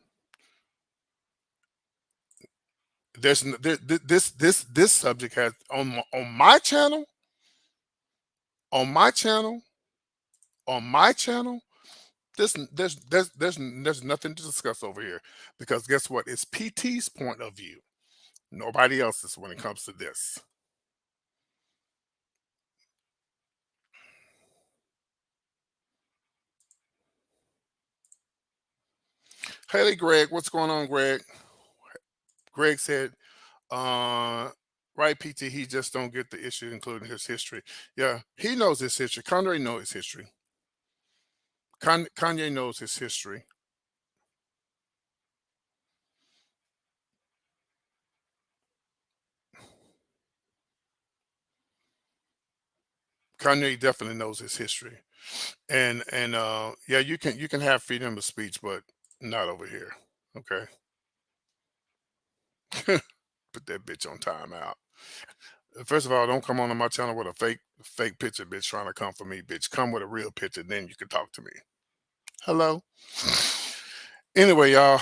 This subject has on my channel, on my channel, on my channel. There's nothing to discuss over here because guess what? It's PT's point of view. Nobody else's when it comes to this. Haley, Greg, what's going on, Greg? Greg said, right, PT, he just don't get the issue, including his history. Yeah, he knows his history. Kanye knows his history. Kanye knows his history. Kanye definitely knows his history. And yeah, you can have freedom of speech, but not over here. Okay. Put that bitch on timeout. First of all, don't come onto my channel with a fake picture, bitch, trying to come for me, bitch. Come with a real picture, then you can talk to me. Hello. Anyway, y'all,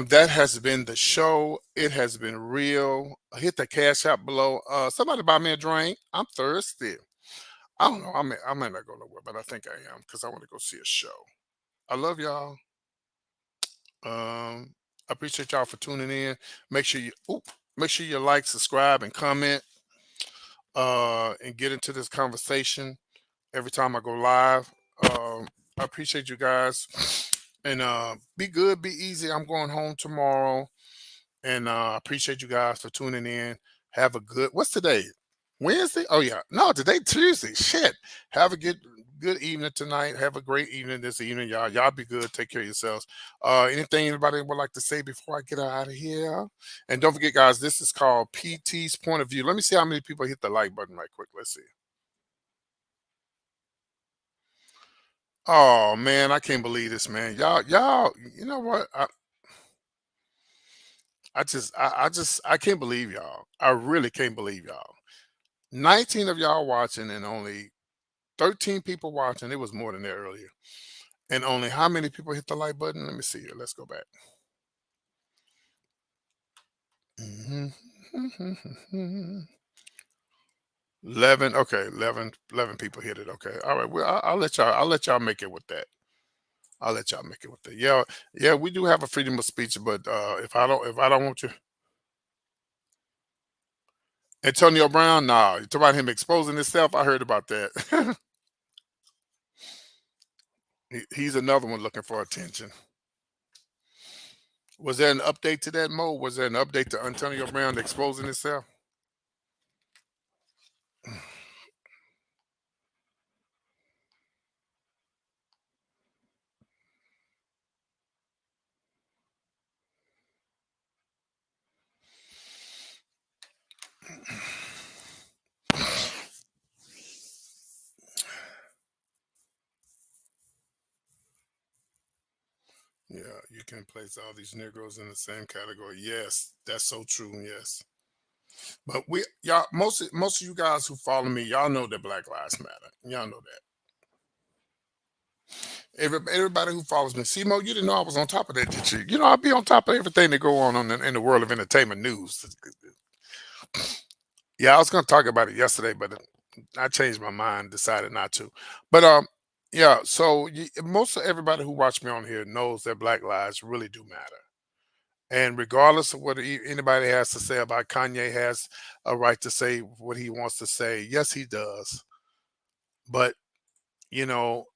that has been the show. It has been real. Hit the cash app below. Somebody buy me a drink. I'm thirsty. I don't know. I might not go nowhere, but I think I am because I want to go see a show. I love y'all. I appreciate y'all for tuning in. Make sure you like, subscribe, and comment. And get into this conversation every time I go live. I appreciate you guys. And be good, be easy. I'm going home tomorrow. And I appreciate you guys for tuning in. Have a good what's today? Wednesday? Oh yeah. No, today Tuesday. Shit. Have a good evening tonight. Have a great evening this evening, y'all. Y'all be good. Take care of yourselves. Anything anybody would like to say before I get out of here? And don't forget, guys, this is called PT's Point of View. Let me see how many people hit the like button right quick. Let's see. Oh man, I can't believe this, man. Y'all, you know what? I can't believe y'all. I really can't believe y'all. 19 of y'all watching and only 13 people watching. It was more than that earlier. And only how many people hit the like button? Let me see here. Let's go back. Mhm. 11. Okay, 11 people hit it. Okay. All right. Well, I'll let y'all make it with that. I'll let y'all make it with that. Yeah, yeah, we do have a freedom of speech, but if I don't want you Antonio Brown, nah. You talk about him exposing himself. I heard about that. He's another one looking for attention. Was there an update to that, Mo? Was there an update to Antonio Brown exposing himself? Yeah, you can place all these Negroes in the same category. Yes, that's so true. Yes, but we y'all most of you guys who follow me, y'all know that Black Lives Matter. Y'all know that. Everybody who follows me, see, Mo, you didn't know I was on top of that, did you? You know, I'll be on top of everything that go on in the world of entertainment news. Yeah, I was going to talk about it yesterday, but I changed my mind, decided not to. But yeah. So most of everybody who watch me on here knows that Black lives really do matter. And regardless of what anybody has to say about Kanye, has a right to say what he wants to say. Yes, he does. But you know,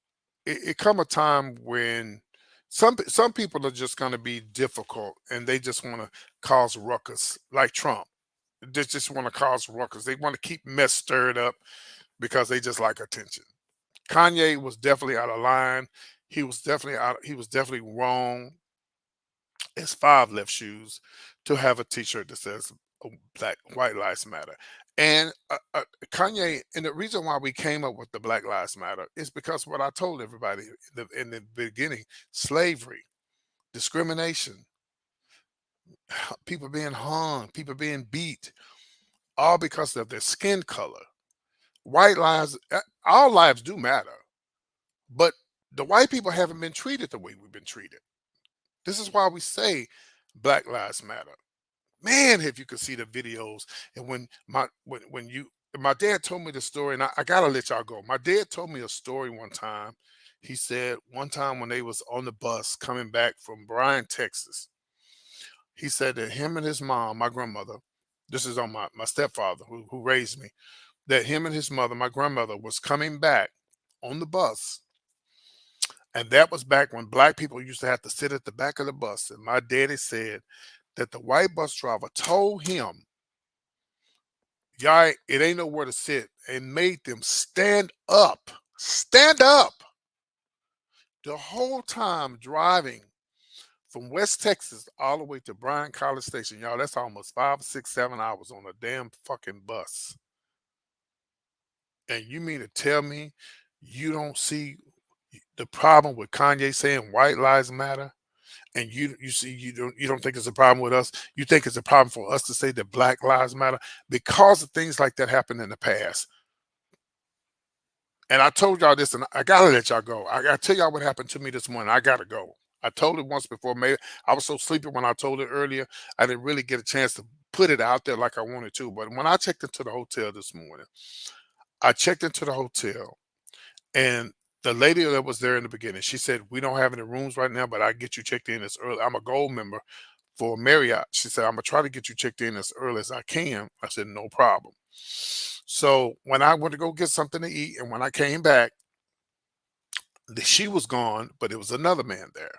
it come a time when some people are just going to be difficult and they just want to cause ruckus, like Trump. They just want to cause ruckus. They want to keep mess stirred up because they just like attention. Kanye was definitely out of line. He was definitely out. He was definitely wrong as five left shoes to have a T-shirt that says "Black White Lives Matter." And Kanye, and the reason why we came up with the Black Lives Matter is because what I told everybody in the beginning: slavery, discrimination, people being hung, people being beat, all because of their skin color. White lives, all lives do matter, but the white people haven't been treated the way we've been treated. This is why we say Black Lives Matter. Man, if you could see the videos, and when you my dad told me the story, and I gotta let y'all go. My dad told me a story one time. He said one time when they was on the bus coming back from Bryan, Texas, he said that him and his mom, my grandmother, this is on my stepfather who raised me, that him and his mother, my grandmother, was coming back on the bus. And that was back when black people used to have to sit at the back of the bus. And my daddy said that the white bus driver told him, "Y'all, it ain't nowhere to sit," and made them stand up the whole time driving from West Texas all the way to Bryan College Station. Y'all, that's almost 5, 6, 7 hours on a damn fucking bus. And you mean to tell me you don't see the problem with Kanye saying white lives matter? And you see you don't think it's a problem with us. You think it's a problem for us to say that Black Lives Matter because of things like that happened in the past. And I told y'all this, and I gotta let y'all go. I gotta tell y'all what happened to me this morning. I gotta go. I told it once before. Maybe I was so sleepy when I told it earlier. I didn't really get a chance to put it out there like I wanted to. But when I checked into the hotel this morning, I checked into the hotel, and the lady that was there in the beginning, she said, "We don't have any rooms right now, but I get you checked in as early. I'm a gold member for Marriott." She said, "I'm gonna try to get you checked in as early as I can." I said, "No problem." So when I went to go get something to eat, and when I came back, she was gone, but it was another man there.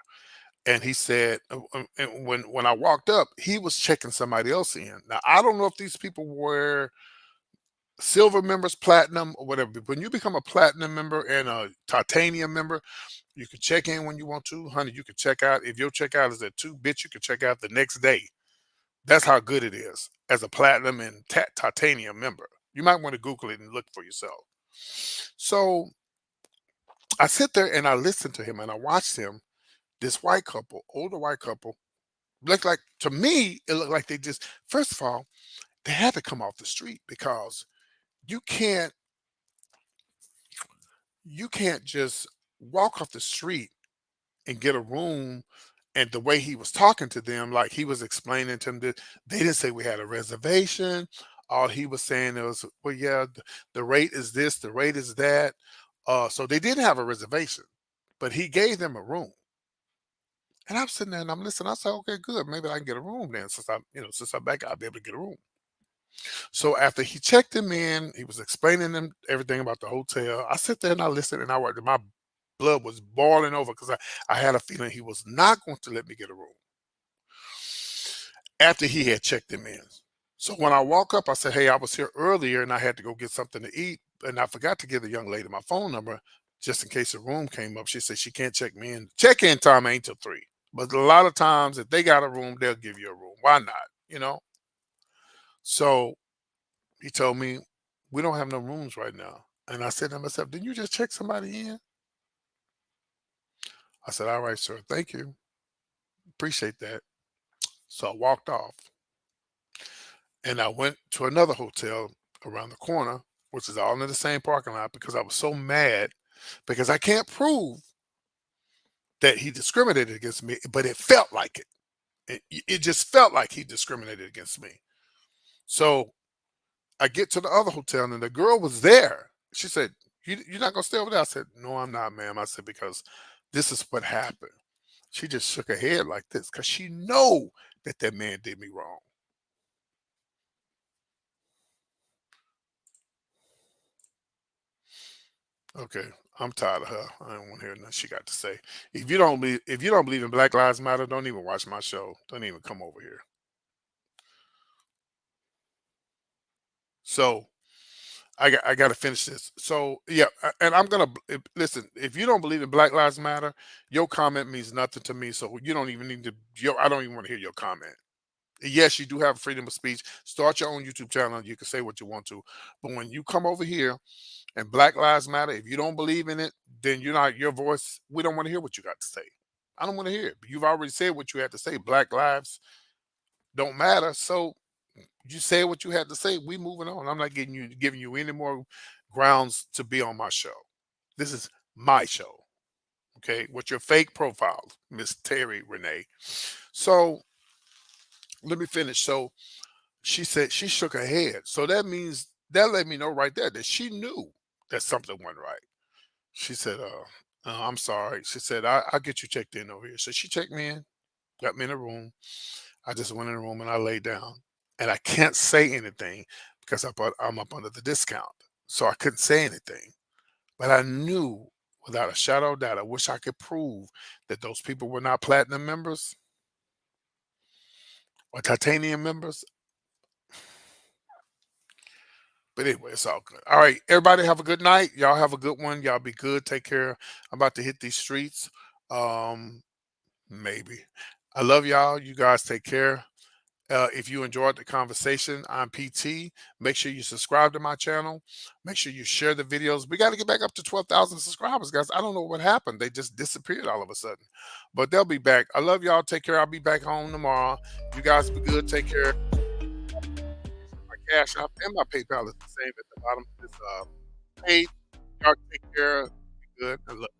And he said, and when I walked up, he was checking somebody else in. Now I don't know if these people were silver members, platinum, or whatever. But when you become a platinum member and a titanium member, you can check in when you want to, honey. You can check out. If your checkout is at 2 bits, you can check out the next day. That's how good it is as a platinum and titanium member. You might want to Google it and look for yourself. So I sit there and I listen to him and I watched him. This white couple, older white couple, looked like, to me, it looked like they just, first of all, they had to come off the street because you can't you can't just walk off the street and get a room. And the way he was talking to them, like he was explaining to them that they didn't say we had a reservation. All he was saying was, well, yeah, the rate is this, the rate is that. So they didn't have a reservation, but he gave them a room. And I'm sitting there and I'm listening. I said, okay, good. Maybe I can get a room then, since I'm back, I'll be able to get a room. So after he checked him in, he was explaining them everything about the hotel. I sit there and I listened and I worked. My blood was boiling over because I had a feeling he was not going to let me get a room after he had checked him in. So when I walk up, I said, hey, I was here earlier and I had to go get something to eat. And I forgot to give the young lady my phone number just in case a room came up. She said she can't check me in. Check-in time ain't till 3. But a lot of times, if they got a room, they'll give you a room. Why not? So he told me, we don't have no rooms right now. And I said to myself, didn't you just check somebody in? I said, all right, sir. Thank you. Appreciate that. So I walked off and I went to another hotel around the corner, which is all in the same parking lot, because I was so mad because I can't prove that he discriminated against me, but it felt like it. It just felt like he discriminated against me. So I get to the other hotel and the girl was there. She said, you're not going to stay over there? I said, no, I'm not, ma'am. I said, because this is what happened. She just shook her head like this because she know that man did me wrong. Okay, I'm tired of her. I don't want to hear nothing she got to say. If you don't believe in Black Lives Matter, don't even watch my show. Don't even come over here. So I got to finish this. So yeah, and I'm gonna listen. If you don't believe in Black Lives Matter, your comment means nothing to me. So you don't even need to. I don't even want to hear your comment. Yes, you do have freedom of speech. Start your own YouTube channel. You can say what you want to. But when you come over here and Black Lives Matter, if you don't believe in it, then you're not your voice. We don't want to hear what you got to say. I don't want to hear it. But you've already said what you had to say. Black lives don't matter. So you said what you had to say. We moving on. I'm not giving you any more grounds to be on my show. This is my show. Okay, with your fake profile, Miss Terry Renee. So let me finish. So she said she shook her head. So that means that let me know right there that she knew that something went right. She said, I'm sorry. She said, I'll get you checked in over here. So she checked me in, got me in a room. I just went in the room and I laid down. And I can't say anything because I'm up under the discount. So I couldn't say anything. But I knew without a shadow of doubt, I wish I could prove that those people were not platinum members or titanium members. But anyway, it's all good. All right, everybody have a good night. Y'all have a good one. Y'all be good. Take care. I'm about to hit these streets. Maybe. I love y'all. You guys take care. If you enjoyed the conversation, I'm PT. Make sure you subscribe to my channel. Make sure you share the videos. We got to get back up to 12,000 subscribers, guys. I don't know what happened. They just disappeared all of a sudden. But they'll be back. I love y'all. Take care. I'll be back home tomorrow. You guys be good. Take care. My Cash App and my PayPal is the same at the bottom of this page. Y'all take care. Be good. And look.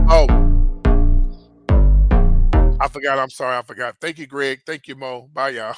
Oh, I forgot. I'm sorry. I forgot. Thank you, Greg. Thank you, Mo. Bye, y'all.